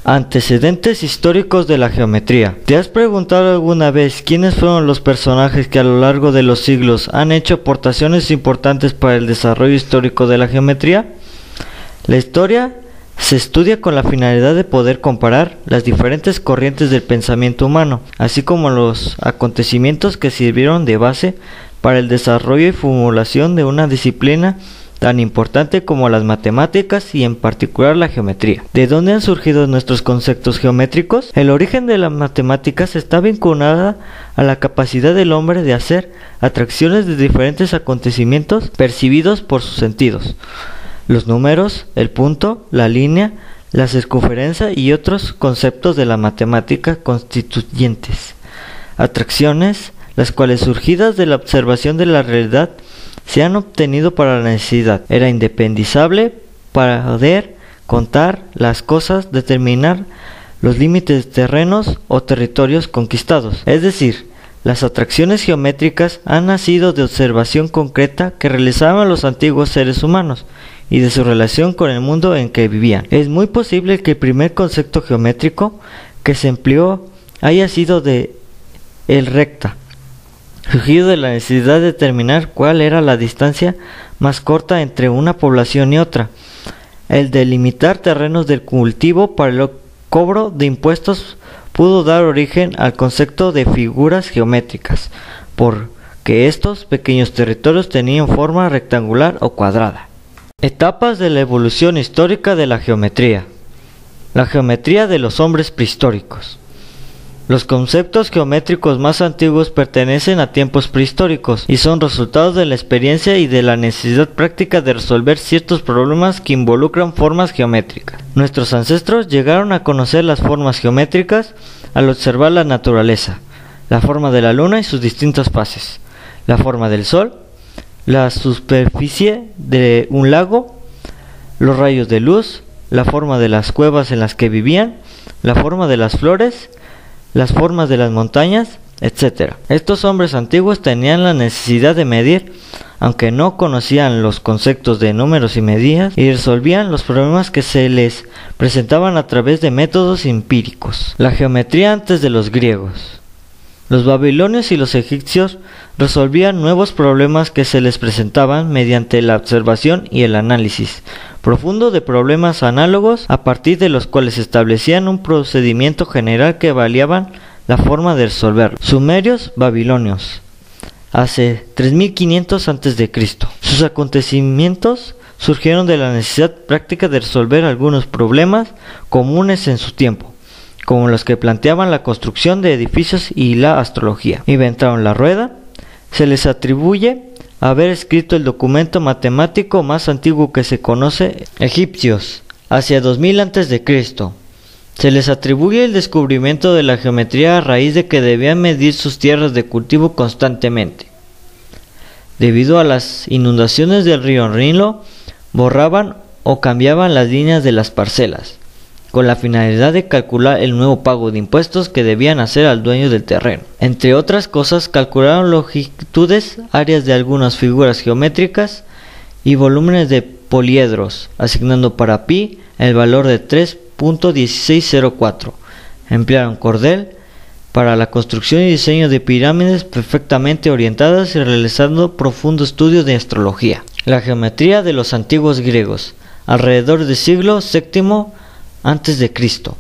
Antecedentes históricos de la geometría. ¿Te has preguntado alguna vez quiénes fueron los personajes que a lo largo de los siglos han hecho aportaciones importantes para el desarrollo histórico de la geometría? La historia se estudia con la finalidad de poder comparar las diferentes corrientes del pensamiento humano, así como los acontecimientos que sirvieron de base para el desarrollo y formulación de una disciplina tan importante como las matemáticas y en particular la geometría. ¿De dónde han surgido nuestros conceptos geométricos? El origen de las matemáticas está vinculada a la capacidad del hombre de hacer atracciones de diferentes acontecimientos percibidos por sus sentidos. Los números, el punto, la línea, la circunferencia y otros conceptos de la matemática constituyentes. Atracciones, las cuales surgidas de la observación de la realidad se han obtenido para la necesidad. Era independizable para poder contar las cosas, determinar los límites de terrenos o territorios conquistados. Es decir, las atracciones geométricas han nacido de observación concreta que realizaban los antiguos seres humanos y de su relación con el mundo en que vivían. Es muy posible que el primer concepto geométrico que se empleó haya sido de el recta, surgido de la necesidad de determinar cuál era la distancia más corta entre una población y otra. El delimitar terrenos del cultivo para el cobro de impuestos pudo dar origen al concepto de figuras geométricas, porque estos pequeños territorios tenían forma rectangular o cuadrada. Etapas de la evolución histórica de la geometría. La geometría de los hombres prehistóricos. Los conceptos geométricos más antiguos pertenecen a tiempos prehistóricos y son resultados de la experiencia y de la necesidad práctica de resolver ciertos problemas que involucran formas geométricas. Nuestros ancestros llegaron a conocer las formas geométricas al observar la naturaleza, la forma de la luna y sus distintas fases, la forma del sol, la superficie de un lago, los rayos de luz, la forma de las cuevas en las que vivían, la forma de las flores, las formas de las montañas, etc. Estos hombres antiguos tenían la necesidad de medir, aunque no conocían los conceptos de números y medidas, y resolvían los problemas que se les presentaban a través de métodos empíricos. La geometría antes de los griegos. Los babilonios y los egipcios resolvían nuevos problemas que se les presentaban mediante la observación y el análisis profundo de problemas análogos, a partir de los cuales establecían un procedimiento general que variaban la forma de resolverlo. Sumerios, babilonios, hace 3500 a.C. Sus acontecimientos surgieron de la necesidad práctica de resolver algunos problemas comunes en su tiempo, como los que planteaban la construcción de edificios y la astrología. Inventaron la rueda. Se les atribuye haber escrito el documento matemático más antiguo que se conoce. Egipcios, hacia 2000 a.C. Se les atribuye el descubrimiento de la geometría a raíz de que debían medir sus tierras de cultivo constantemente. Debido a las inundaciones del río Nilo, borraban o cambiaban las líneas de las parcelas, con la finalidad de calcular el nuevo pago de impuestos que debían hacer al dueño del terreno. Entre otras cosas, calcularon longitudes, áreas de algunas figuras geométricas y volúmenes de poliedros, asignando para pi el valor de 3.1604. Emplearon cordel para la construcción y diseño de pirámides perfectamente orientadas y realizando profundo estudio de astrología. La geometría de los antiguos griegos, alrededor del siglo VII antes de Cristo.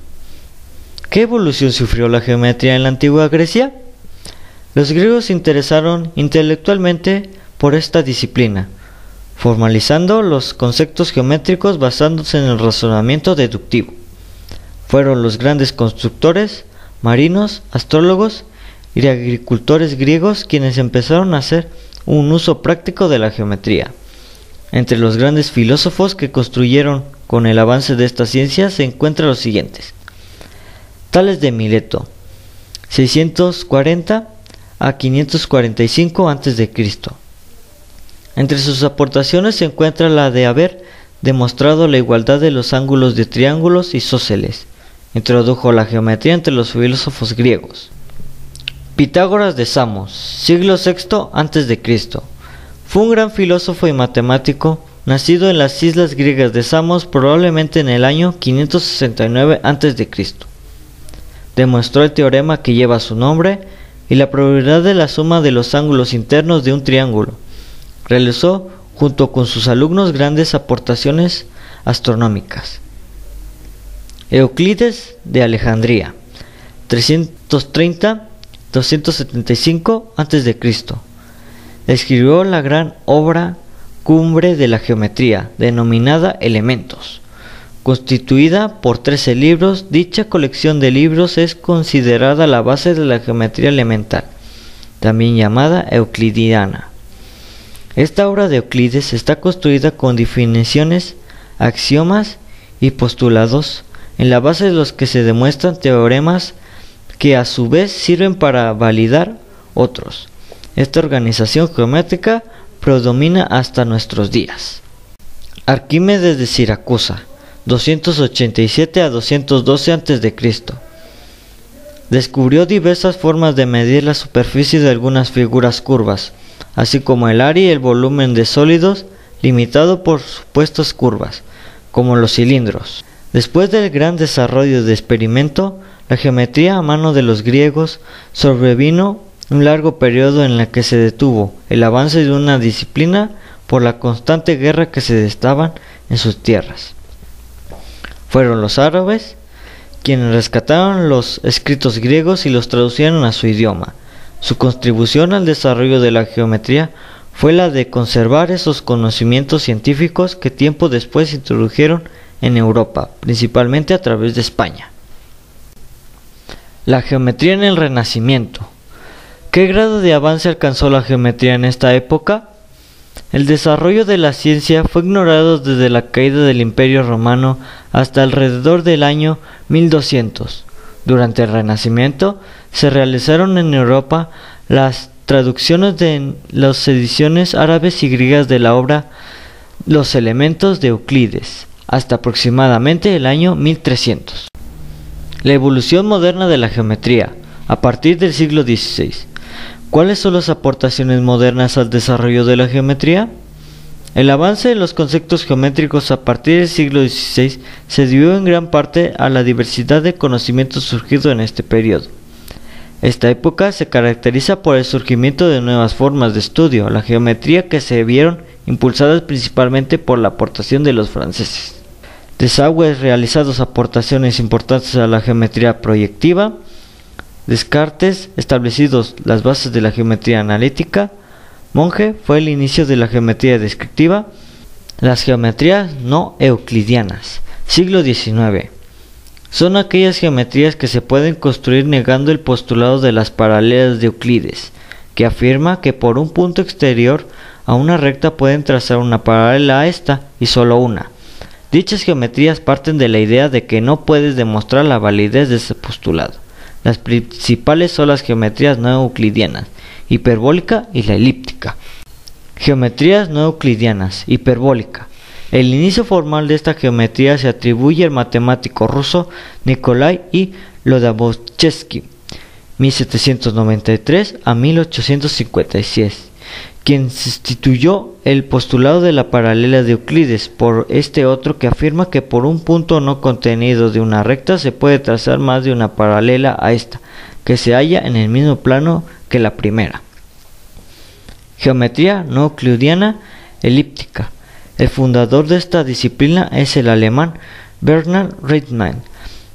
¿Qué evolución sufrió la geometría en la antigua Grecia? Los griegos se interesaron intelectualmente por esta disciplina, formalizando los conceptos geométricos basándose en el razonamiento deductivo. Fueron los grandes constructores, marinos, astrólogos y agricultores griegos quienes empezaron a hacer un uso práctico de la geometría. Entre los grandes filósofos que construyeron con el avance de esta ciencia se encuentran los siguientes: Tales de Mileto, 640 a 545 a.C. Entre sus aportaciones se encuentra la de haber demostrado la igualdad de los ángulos de triángulos isósceles. Introdujo la geometría entre los filósofos griegos. Pitágoras de Samos, siglo VI a.C. Fue un gran filósofo y matemático, nacido en las islas griegas de Samos probablemente en el año 569 a.C. Demostró el teorema que lleva su nombre y la probabilidad de la suma de los ángulos internos de un triángulo. Realizó, junto con sus alumnos, grandes aportaciones astronómicas. Euclides de Alejandría, 330-275 a.C. Escribió la gran obra cumbre de la geometría, denominada Elementos. Constituida por 13 libros, dicha colección de libros es considerada la base de la geometría elemental, también llamada euclidiana. Esta obra de Euclides está construida con definiciones, axiomas y postulados, en la base de los que se demuestran teoremas que a su vez sirven para validar otros. Esta organización geométrica predomina hasta nuestros días. Arquímedes de Siracusa, 287 a 212 a.C. Descubrió diversas formas de medir la superficie de algunas figuras curvas, así como el área y el volumen de sólidos limitado por supuestas curvas, como los cilindros. Después del gran desarrollo de experimento, la geometría a mano de los griegos sobrevino un largo periodo en el que se detuvo el avance de una disciplina por la constante guerra que se destaban en sus tierras. Fueron los árabes quienes rescataron los escritos griegos y los traducieron a su idioma. Su contribución al desarrollo de la geometría fue la de conservar esos conocimientos científicos que tiempo después se introdujeron en Europa, principalmente a través de España. La geometría en el Renacimiento. ¿Qué grado de avance alcanzó la geometría en esta época? El desarrollo de la ciencia fue ignorado desde la caída del Imperio Romano hasta alrededor del año 1200. Durante el Renacimiento se realizaron en Europa las traducciones de las ediciones árabes y griegas de la obra Los Elementos de Euclides, hasta aproximadamente el año 1300. La evolución moderna de la geometría, a partir del siglo XVI. ¿Cuáles son las aportaciones modernas al desarrollo de la geometría? El avance de los conceptos geométricos a partir del siglo XVI se debió en gran parte a la diversidad de conocimientos surgido en este periodo. Esta época se caracteriza por el surgimiento de nuevas formas de estudio, la geometría, que se vieron impulsadas principalmente por la aportación de los franceses. Desarrollos realizados aportaciones importantes a la geometría proyectiva. Descartes establecidos las bases de la geometría analítica. Monge fue el inicio de la geometría descriptiva. Las geometrías no euclidianas. Siglo XIX. Son aquellas geometrías que se pueden construir negando el postulado de las paralelas de Euclides, que afirma que por un punto exterior a una recta pueden trazar una paralela a esta y solo una. Dichas geometrías parten de la idea de que no puedes demostrar la validez de ese postulado. Las principales son las geometrías no euclidianas, hiperbólica y la elíptica. Geometrías no euclidianas, hiperbólica. El inicio formal de esta geometría se atribuye al matemático ruso Nikolai I. Lobachevsky, 1793 a 1856, quien sustituyó el postulado de la paralela de Euclides por este otro, que afirma que por un punto no contenido de una recta se puede trazar más de una paralela a esta, que se halla en el mismo plano que la primera. Geometría no euclidiana elíptica. El fundador de esta disciplina es el alemán Bernhard Riemann,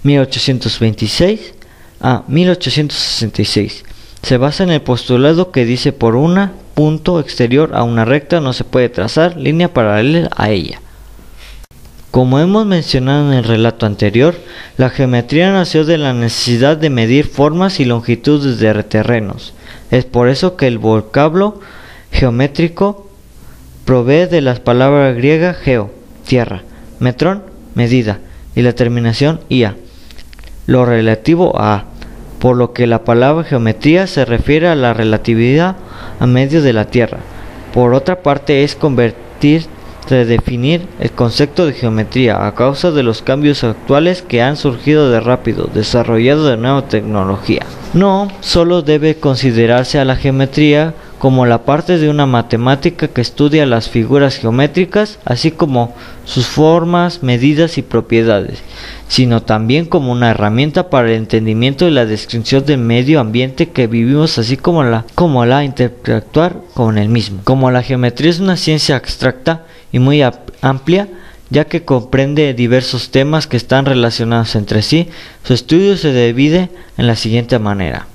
1826 a 1866. Se basa en el postulado que dice por un punto exterior a una recta no se puede trazar línea paralela a ella. Como hemos mencionado en el relato anterior, la geometría nació de la necesidad de medir formas y longitudes de terrenos. Es por eso que el vocablo geométrico provee de las palabras griegas geo, tierra, metrón, medida, y la terminación ia, lo relativo a, por lo que la palabra geometría se refiere a la relatividad a medio de la tierra. Por otra parte, es redefinir el concepto de geometría a causa de los cambios actuales que han surgido de rápido, desarrollado de nueva tecnología. No solo debe considerarse a la geometría como la parte de una matemática que estudia las figuras geométricas, así como sus formas, medidas y propiedades, sino también como una herramienta para el entendimiento y la descripción del medio ambiente que vivimos, así como la interactuar con el mismo. Como la geometría es una ciencia abstracta y muy amplia, ya que comprende diversos temas que están relacionados entre sí, su estudio se divide en la siguiente manera.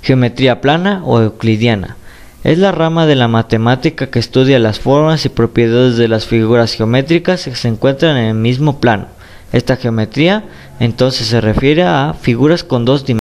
Geometría plana o euclidiana. Es la rama de la matemática que estudia las formas y propiedades de las figuras geométricas que se encuentran en el mismo plano. Esta geometría entonces se refiere a figuras con dos dimensiones.